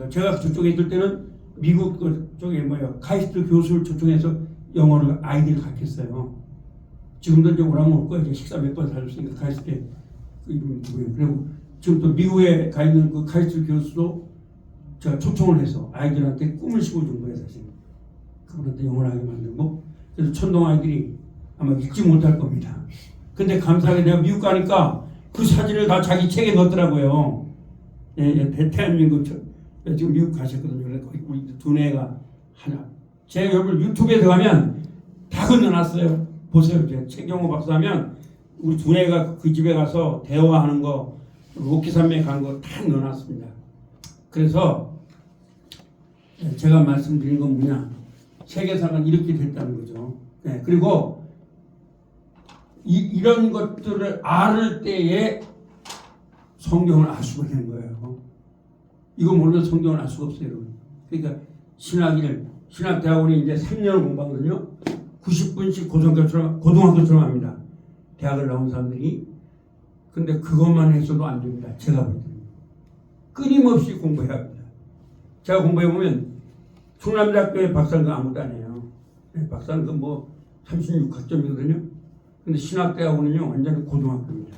제가 저쪽에 있을 때는 미국 쪽에 카이스트 교수를 초청해서 영어를 아이들이 가르쳤어요. 지금도 이제 오라면 올 거예요. 식사 몇 번 사줬으니까 카이스트에 그 이름이 누구예요? 그리고 지금 또 미국에 가 있는 그 카이스트 교수도 제가 초청을 해서 아이들한테 꿈을 심어준 거예요, 사실. 그분한테 영어를 하게 만들고 그래서 천동 아이들이 아마 읽지 못할 겁니다. 근데 감사하게 내가 미국 가니까 그 사진을 다 자기 책에 넣었더라고요. 대한민국 지금 미국 가셨거든요. 그래서 거기 우리 두뇌가 하나. 제가 여러분 유튜브에 들어가면 다 건너놨어요. 보세요. 제가 최경호 박사 하면 우리 두뇌가 그 집에 가서 대화하는 거 로키 산맥 간 거 다 넣어놨습니다. 그래서 제가 말씀드린 건 뭐냐. 세계사가 이렇게 됐다는 거죠. 네, 그리고 이런 것들을 알을 때에 성경을 알 수가 있는 거예요. 이거 모르면 성경을 알 수가 없어요, 여러분. 그러니까 신학대학원이 이제 3년을 공부하거든요. 90분씩 고등학교처럼 합니다. 대학을 나온 사람들이. 근데 그것만 했어도 안 됩니다. 제가 볼 때는. 끊임없이 공부해야 합니다. 제가 공부해보면 충남대학교의 박사는 아무것도 아니에요. 박사는 그 뭐 36학점이거든요. 근데 신학대학원은요 완전히 고등학교입니다.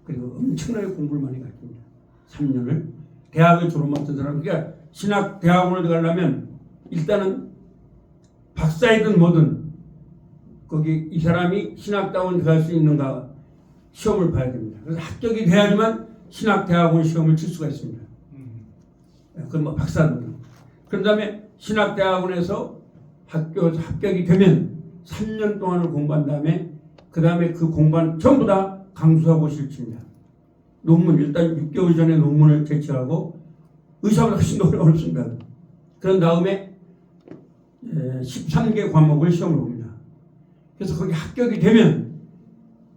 그리고 엄청나게 공부를 많이 가르칩니다. 3년을 대학을 졸업 맡은 사람. 그러니까 신학대학원을 들어가려면 일단은 박사이든 뭐든 거기 이 사람이 신학대학원 들어갈 수 있는가 시험을 봐야 됩니다. 그래서 합격이 돼야지만 신학대학원 시험을 칠 수가 있습니다. 그건 뭐 박사든. 그런 다음에 신학대학원에서 합격이 되면 3년 동안을 공부한 다음에 그 다음에 그 공부한 전부 다 강수하고 실습니다. 논문 일단 6개월 전에 논문을 제출하고 의사보다 훨씬 더 어렵습니다. 그런 다음에 13개 과목을 시험을 봅니다. 그래서 거기 합격이 되면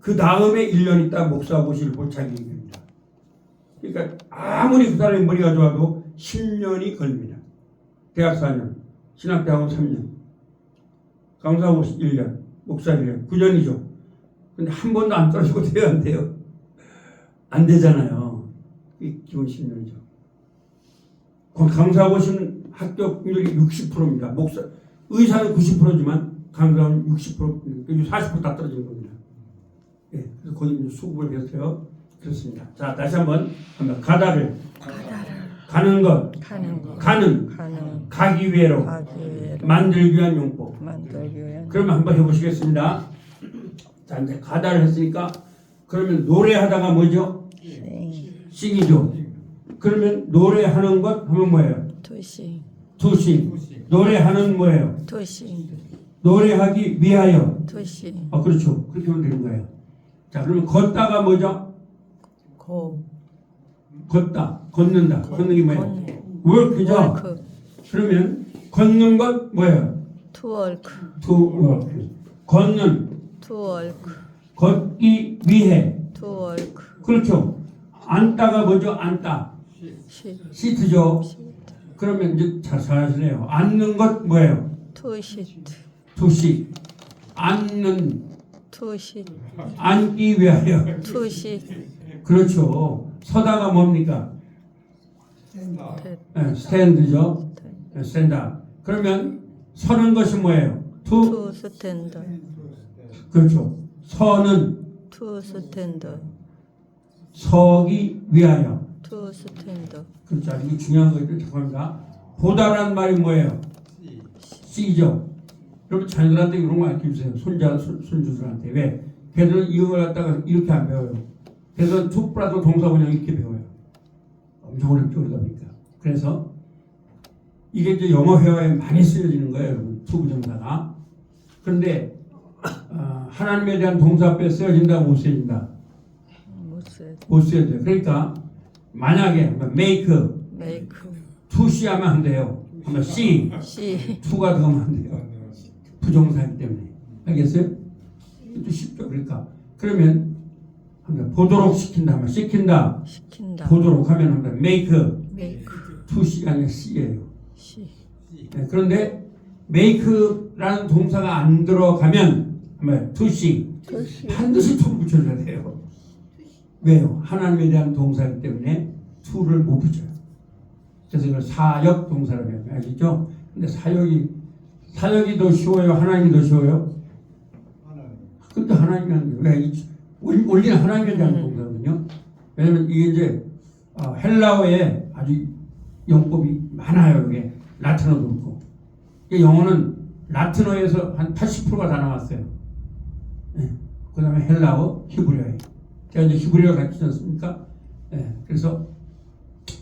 그 다음에 1년 있다 목사고시를 볼 자격이 됩니다. 그러니까 아무리 그 사람의 머리가 좋아도 10년이 걸립니다. 대학 4년, 신학대학원 3년, 강사고시 1년, 목사 1년, 9년이죠. 근데 한 번도 안 떨어지고 돼요, 안 돼요? 안 되잖아요. 기본 10년이죠. 강사고시는 합격률이 60%입니다. 의사는 90%지만 강사는 60%, 40%다 떨어지는 겁니다. 예, 그래서 거기 수급을 배웠어요. 그렇습니다. 자, 다시 한번 가다를 가는 것, 가는 가기 위해로 만들기 위한 용법. 그러면 한번 해보시겠습니다. 자, 이제 가다를 했으니까 그러면 노래하다가 뭐죠? 싱이죠. 그러면 노래하는 것 하면 뭐예요? 투시. 노래하는 뭐예요? 투시. 노래하기 위하여. 투시. 그렇죠. 그렇게 하면 되는 거예요. 자, 그러면 걷다가 뭐죠? 걷다, 걷는다. 걷는 게 뭐예요? 워크죠. 그러면 걷는 것 뭐예요? 투워크. 걷는. 투워크. 걷기 위해. 투워크. 그렇죠. 앉다가 뭐죠? 앉다. 시트죠. 그러면 이제 잘하시네요. 앉는 것 뭐예요? 투시트. 투시. 앉는. 투시트. 앉기 위하여. 투시트. 그렇죠. 서다가 뭡니까? 스탠드죠. 스탠드. 그러면 서는 것이 뭐예요? to stand. 그렇죠. 서는 to stand. 서기 위하여. to stand. 그렇죠. 이게 중요한 거예요. 죄송합니다. 보다라는 말이 뭐예요? C죠. 여러분 자녀들한테 이런 거 알려주세요. 손주들한테. 왜? 걔들은 이걸 갖다가 이렇게 안 배워요. 걔들은 to 플러스 동사 원형 이렇게 배워요. 엄청 어렵죠. 그러다 보니까. 그래서 이게 이제 영어 회화에 많이 쓰여지는 거예요. 여러분. to 부정사가. 그런데 하나님에 대한 동사 앞에 쓰여진다 못 쓰여진다? 못 써야 돼. 못 쓰여져요. 그러니까 만약에 make, make. to see 하면 안 돼요. 하면 see, see. to가 들어가면 안 돼요. 부정사이기 때문에. 알겠어요? 또 쉽죠. 그러니까 그러면 합니다. 보도록 시킨다 하면 시킨다. 시킨다. 보도록 하면 합니다. make, make. to see 아니라 see예요. see. 네, 그런데 make라는 동사가 안 들어가면 하면 to see to see. 반드시 to 붙여줘야 돼요. 왜요? 하나님에 대한 동사이기 때문에 to를 못 붙여요. 그래서 이걸 사역 동사라고 해요. 아시죠? 근데 사역이 더 쉬워요? 하나님이 더 쉬워요? 근데 하나님이 안 돼요. 왜? 원리는 하나님에 대한 동사거든요. 왜냐면 이게 이제 헬라어에 아주 용법이 많아요. 이게 라틴어도 그렇고. 이게 영어는 라틴어에서 한 80%가 다 나왔어요. 네. 그 다음에 헬라어, 히브리어예요. 제가 이제 히브리어 가르치지 않습니까? 네. 그래서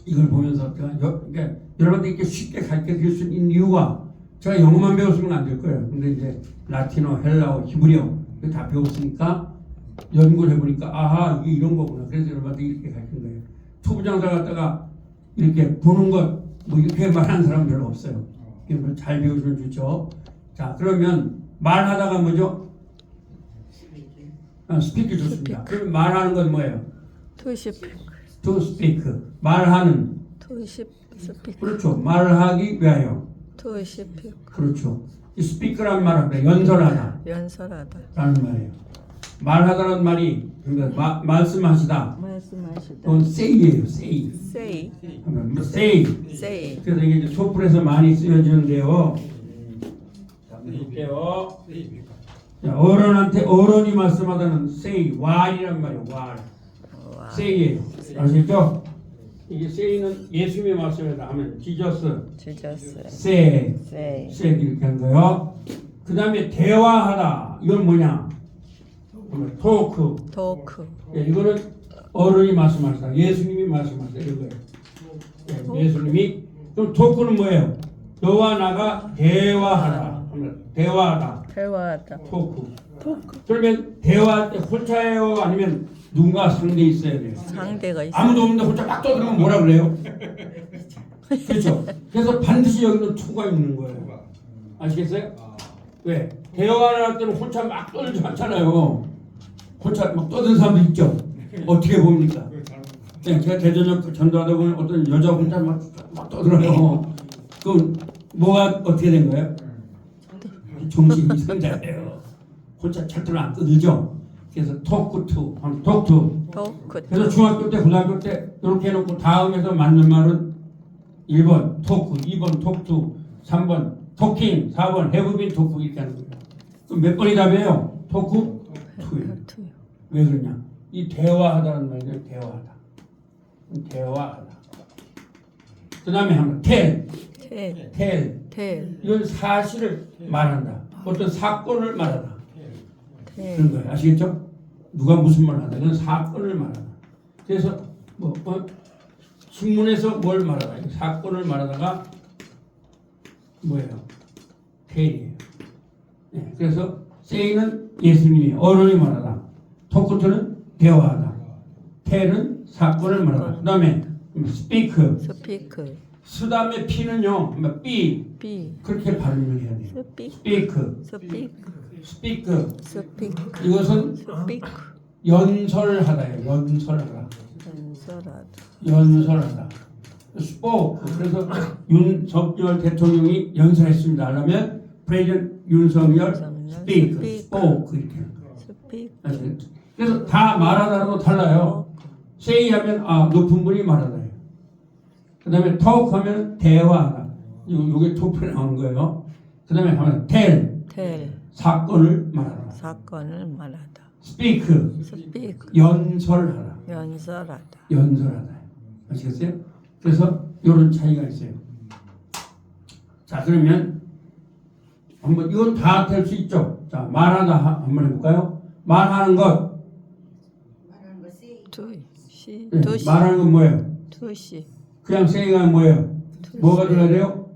이걸 보면서 제가 그러니까 여러분들 이렇게 쉽게 가르쳐 드릴 수 있는 이유가 제가 영어만 배웠으면 안 될 거예요. 근데 이제 라틴어, 헬라어, 히브리어 이거 다 배웠으니까 연구를 해보니까 아하 이게 이런 거구나. 그래서 여러분들 이렇게 가르치는 거예요. 초보장사 갖다가 이렇게 보는 것 뭐 이렇게 말하는 사람 별로 없어요. 이걸 잘 배우시면 좋죠. 자 그러면 말하다가 뭐죠? 스피크 좋습니다. 그럼 말하는 건 뭐예요? to speak. To speak. 말하는. to speak. 그렇죠. 말하기 위하여. to speak. 그렇죠. 이 speak란 말합니다. 연설하다. 연설하다. 라는 말이에요. 말하다라는 말이 그러니까 말씀하시다. 말씀하시다. 그건 say예요. say. say. 뭐 say. say. 그래서 이게 이제 소풀에서 많이 쓰여지는데요. 자, 볼게요. 자, 어른이 말씀하다는 say, while이란 말이에요. while. say예요. 아시죠? 이게 say는 예수님의 말씀이다 하면 Jesus Jesus. say, say. say 이렇게 한 거요. 그 다음에 대화하다. 이건 뭐냐? 토크. talk. 이거는 어른이 말씀하시다. 예수님이 말씀하시다. 이거예요. 예수님이. 그럼 토크는 뭐예요? 너와 나가 대화하다. 대화하다. 대화하다. 토크. 그러면 대화할 때 혼자예요? 아니면 누군가 상대 있어야 돼요? 상대가 있어. 아무도 없는데 혼자 막 떠들면 뭐라 그래요? 그렇죠. 그래서 반드시 여기는 투가 있는 거예요. 아시겠어요? 왜? 대화를 할 때는 혼자 막 떠들지 않잖아요. 혼자 막 떠드는 사람도 있죠. 어떻게 봅니까? 네, 제가 대전역 전도하다 보면 어떤 여자 혼자 막 떠들어요. 그럼 뭐가 어떻게 된 거예요? 정신이 이상자예요. 혼자 절대로 안 떠들죠. 그래서 토크 투, 톡투. 그래서 중학교 때, 고등학교 때 이렇게 해놓고 다음에서 맞는 말은 1번 토크, 2번 톡투, 3번 토킹, 4번 해브빈 토크 이렇게 하는 거예요. 그럼 몇 번이 답이에요? 토크 투예요. 왜 그러냐? 이 대화하다는 말이에요. 대화하다. 그 다음에 한번 tell. 이건 사실을 말한다. 어떤 사건을 말하다. 그런 거예요. 아시겠죠? 누가 무슨 말을 한다. 이건 사건을 말하다. 그래서 신문에서 뭘 말하다. 사건을 말하다가 뭐예요? tell이에요. 네, 그래서 say는 예수님이 어른이 말하다. 토크트는 대화하다. tell은 사건을 말하다. 그 다음에 speak. 스 다음에 p는요. b. 그렇게 발음을 해야 돼요. speak. 이것은 연설하다예요. 연설하다. spoke. 그래서 윤석열 대통령이 연설했습니다. 하려면 프레젠트 윤석열 spoke 이렇게. 그래서 다 말하다라고 달라요. say 하면 높은 분이 말하다예요. 그 다음에 talk 하면 대화하다. 이게 토플에 나오는 거예요. 그 다음에 하면 tell 텔 사건을 말하라. 사건을 말하다. speak 스피크 연설하라. 연설하다. 연설하다. 아시겠어요? 그래서 이런 차이가 있어요. 자, 그러면 한번 이건 다 될 수 있죠. 자, 말하다 한번 해볼까요? 말하는 것. 투시 네, 투시 말하는 건 뭐예요? 투시 그냥 saying가 뭐예요? 뭐가 들어야 돼요?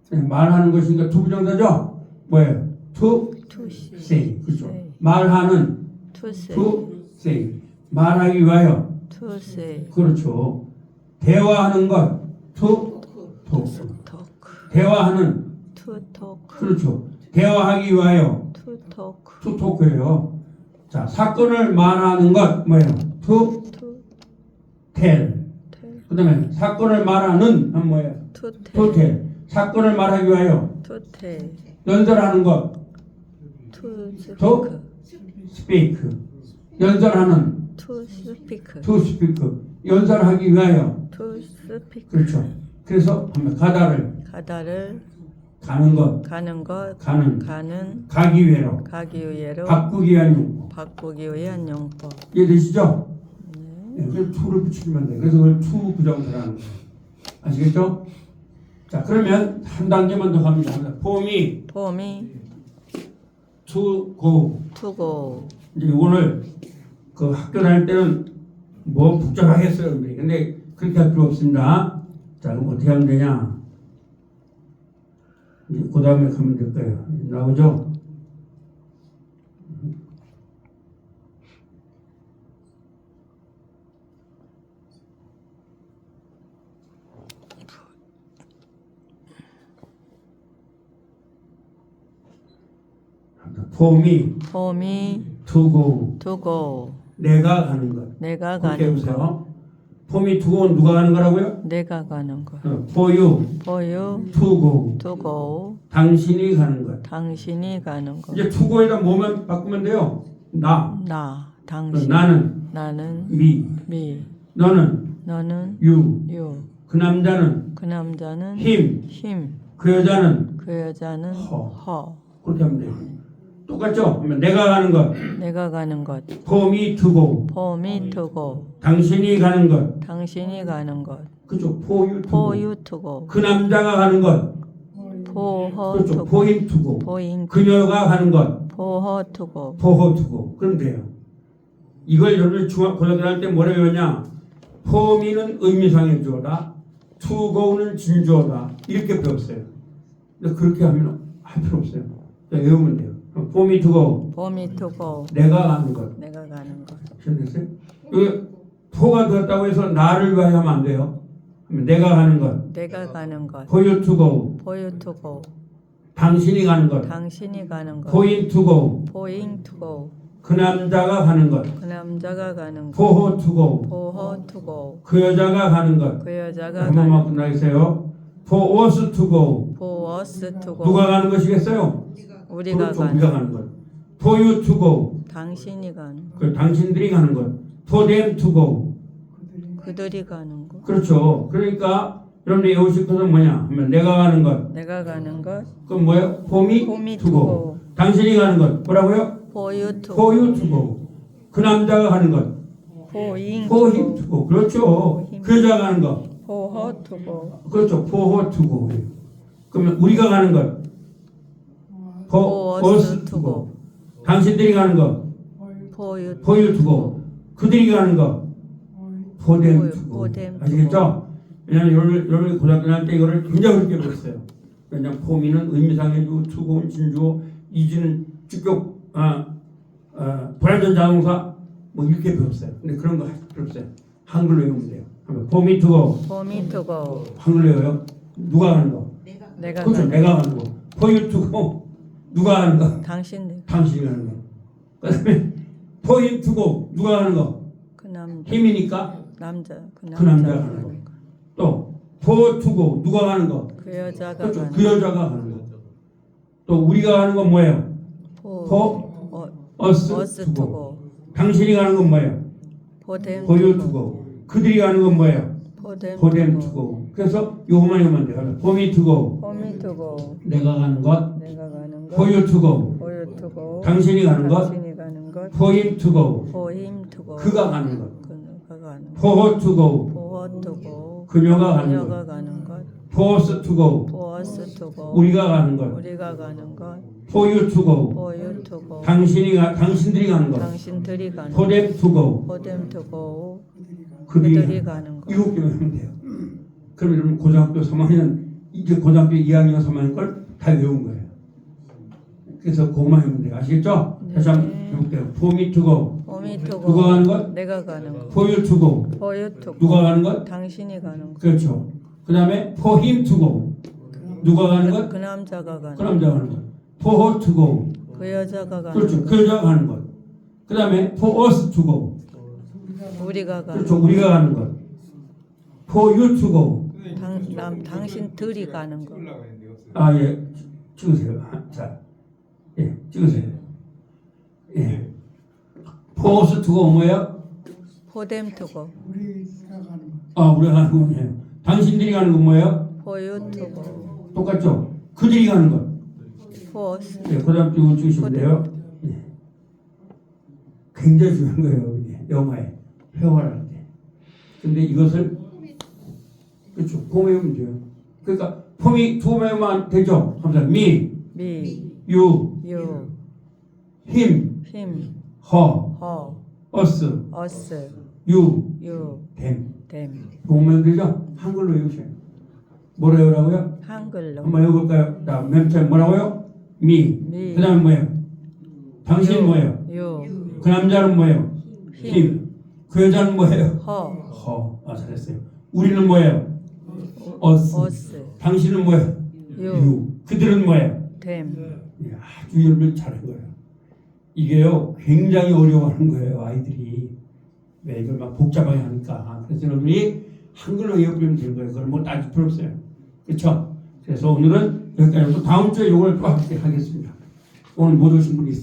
네, 말하는 것이니까 투부정사죠? 뭐예요? to 투시 say. 그렇죠. say. 말하는 투세 to say. 말하기 위하여. 투세 그렇죠. 대화하는 것 to talk. 토크 대화하는 투토크 그렇죠. 대화하기 위하여 투토크 to talk예요. 자, 사건을 말하는 것 뭐예요? to 투텔 tell. 그다음에 사건을 말하는 건 뭐예요? to 투텔 tell. 사건을 말하기 위하여 투텔 연설하는 것 투스피크 to speak. 연설하는 투스피크 to speak. 연설하기 위하여 투스피크 그렇죠. 그래서 한번 가다를 가는 것 가는 것 가는 가기 위해로 가기 위해로 바꾸기 위한 용법. 바꾸기 위한 용법. 이해되시죠? 네, 그래서 to를 붙이면 돼. 그래서 그걸 to 부정사라는 거예요. 아시겠죠? 자, 그러면 한 단계만 더 갑니다. 폼이 폼이 to go. 투고 이제 오늘 그 학교 다닐 때는 뭐 복잡하게 했어요. 근데 그렇게 할 필요 없습니다. 자, 그럼 어떻게 하면 되냐? 이제 그 다음에 가면 될 거예요. 나오죠? 폼이 폼이 to go. 투고 내가 가는 것. 내가 그렇게 가는 것 해보세요. 폼이 to go는 누가 가는 거라고요? 내가 가는 것 for you for you to go. to go 당신이 가는 것. 당신이 가는 것 이제 to go에다 뭐만 바꾸면 돼요? 나. 당신 나는 나는 me. 너는 너는 you. you 그 남자는 그 남자는 him. 그 여자는 그 여자는 her. her 그렇게 하면 돼요. 똑같죠? 그러면 내가 가는 것. 내가 가는 것 for me to go. for me to go 당신이 가는 것. 당신이 가는 것 그죠? for you to for go. you to go 그 남자가 가는 것. for her 그렇죠. to go for him to go. for him 그녀가 가는 것. for her to go for her to go. 그럼 돼요. 이걸 여러분이 고등학교 다닐 때 뭐라 배웠냐? for me는 의미상의 주어다. to go는 진주어다. 이렇게 배웠어요. 근데 그렇게 하면 할 필요 없어요. 그냥 외우면 돼요. for me to go. for me to go 내가 가는 것. 내가 가는 것 됐어요? 여기 for가 들었다고 해서 나를 위하여 하면 안 돼요. 내가 가는 것. 내가 가는 것 for you to go. for you to go 당신이 가는 것. 당신이 가는 것 for him to go. for him to go 그 남자가 가는 것. 그 남자가 가는 것 for her to go. for her to go 그 여자가 가는 것. 그 여자가 한 번만 가는 끝나겠어요. for us to go. for us to go 누가 가는 것이겠어요? 우리가 그렇죠. 가는 우리가 가는 것. for you to go. 당신이 가는 것 그 당신들이 가는 것. for them to go. 그들이 가는 것 그렇죠. 그러니까 여러분들이 외우실 것은 뭐냐 하면 내가 가는 것. 내가 가는 것 그럼 뭐예요? for me for me to to go. go 당신이 가는 것. 뭐라고요? for you to for you to go. 그 남자가 가는 것. for him for to him go to go. 그렇죠. him. 그 여자가 가는 것. for her to go 그렇죠. for her to go. 그러면 우리가 가는 것. for us to go. 당신들이 가는 것. for you for you to go. 그들이 가는 것. for them to go. for them to 아시겠죠? 왜냐하면 여러분이 고등학교 다닐 때 이거를 굉장히 어렵게 배웠어요. 왜냐하면 포미는 의미상의 주, 투고는 진주어, 이지는 주격, 불완전 자동사 뭐 이렇게 배웠어요. 근데 그런 거 할 필요 없어요. 한글로 외우면 돼요. for me to go. for me to go 한글로 외워요. 누가 가는 거? 내가 그렇죠. 가는 내가 가는 거. for you to go. 누가 가는 거? 당신들 당신이 가는 거. 그다음에 for him to go. 누가 가는 거? 그 남자 힘이니까 남자 그 남자가 가는 거. 또 for to go. 누가 가는 거? 그 여자가 그렇죠. 가는 그 여자가 가는 거. 또 우리가 가는 건 뭐예요? for us us to to go. go 당신이 가는 건 뭐예요? for them for you to to go go. 그들이 가는 건 뭐예요? for them for them to to go go. 그래서 요거만 해보면 돼요. for me to go. for me to go 내가 가는 것. 내가 가는 것 For you to go. for you to go. 당신이 가는 것. 당신이 가는 것. For him to go. for him to go. 그가 가는 것. 그가 가는 것. For her to go. for her to go. 그녀가 가는 것. 그녀가 가는 것. For us to go. for us to go. 우리가 가는 것. 우리가 가는 것. For you to go. for you to go. 당신들이 가는 것. 당신들이 가는 For 것. them to go. for them to go. 그들이 그들이 가는 것. 일곱 개만 하면 돼요. 그럼 여러분 고등학교 3학년 이제 고등학교 2학년 3학년 걸 다 외운 거예요. 그래서 그것만 하면 돼요. 아시겠죠? 다시 한번 해볼게요. For me to go. for me to go. 누가 가는 것? 내가 가는 것. For you to go. for you to go. 누가 가는 것? 당신이 가는 것. 그렇죠. 그 다음에 for him to go. 누가 가는 것? 그 남자가 가는 그 것. 남자가 가는 것. for her to go. 그 여자가 가는 그렇죠. 것. 그 여자가 가는 것. 그 다음에 for us to go. 우리가 가는 그렇죠. 우리가 가는 것. for you to go. 당신들이 가는 것. 찍으려고 했는데 없어요. 아, 예. 찍으세요. 자, 예, 찍으세요. 예. for us to go 뭐예요? for them to go. 아, 우리가 가는 거 뭐예요? 당신들이 가는 건 뭐예요? for you to go. 똑같죠? 그들이 가는 것. for us. 예, 그 다음 쭉 찍으시면 돼요. 예. 굉장히 중요한 거예요. 이게 영화에. 회화할 때. 근데 이것을 그렇죠. 폼외우면 돼요. 그러니까 폼이 두 외우면 되죠. 감사합니다. me, me, you, you, him, him, her, her, us, us, you, you, them. them. 보면 되죠? 한글로 외우셔요. 뭐라 외우라고요? 한글로. 한번 외워볼까요? 자, 맨 처음에 뭐라고요? me. me, 그 다음에 뭐예요? 당신 you, 뭐예요? you, 그 남자는 뭐예요? him. 그 여자는 뭐예요? her, her. 아, 잘했어요. 우리는 뭐예요? us. us, 당신은 뭐예요? you, 그들은 뭐예요? them. 예, 아주 열매 잘한 거예요. 이게요, 굉장히 어려워하는 거예요, 아이들이. 왜 이걸 막 복잡하게 하니까. 그래서 여러분이 한글로 외워버리면 되는 거예요. 그걸 뭐 따질 필요 없어요. 그렇죠? 그래서 오늘은 여기까지 하고 다음 주에 이걸 또 함께 하겠습니다. 오늘 못 오신 분이 있으니까.